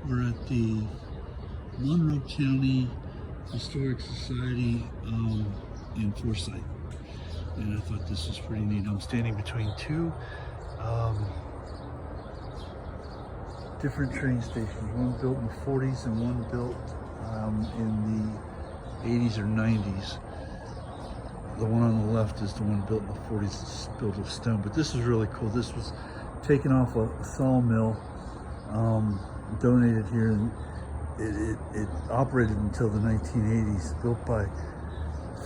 We're at the Monroe County Historic Society in Forsyth, and I thought this was pretty neat. I'm standing between two different train stations, one built in the 40s and one built in the 80s or 90s. The one on the left is the one built in the 40s, it's built of stone, but this is really cool. This was taken off a sawmill, donated here, and it operated until the 1980s, built by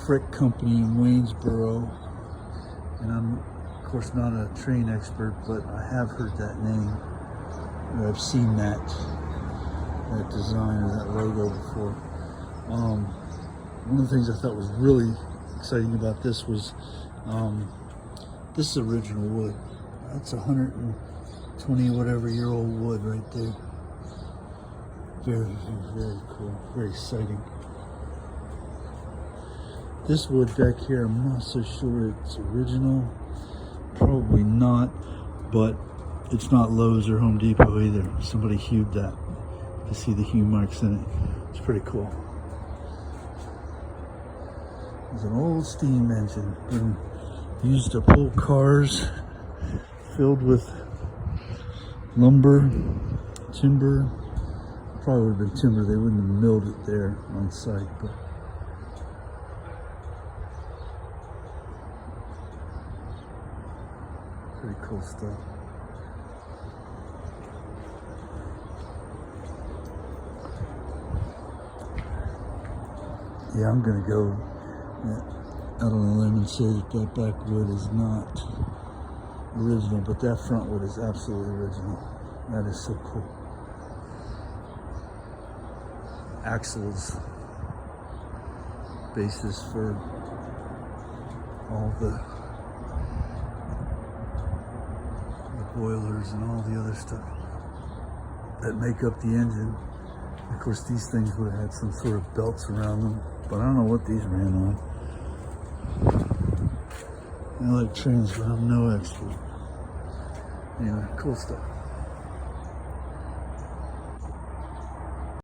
Frick Company in Waynesboro. And I'm, of course, not a train expert, but I have heard that name, or I've seen that design or that logo before. One of the things I thought was really exciting about this was this is original wood. That's 120 whatever year old wood right there. Very, very, very cool. Very exciting. This wood back here, I'm not so sure it's original. Probably not, but it's not Lowe's or Home Depot either. Somebody hewed that. You can see the hue marks in it. It's pretty cool. It's an old steam engine being used to pull cars filled with lumber, timber. Probably would have been timber. They wouldn't have milled it there on site, but pretty cool stuff. Yeah, I'm gonna go out on a limb and say that that back wood is not original, but that front wood is absolutely original. That is so cool. Axles, bases for all the boilers and all the other stuff that make up the engine. Of course, these things would have had some sort of belts around them, but I don't know what these ran on. I like trains, but I'm no expert. Anyway, cool stuff.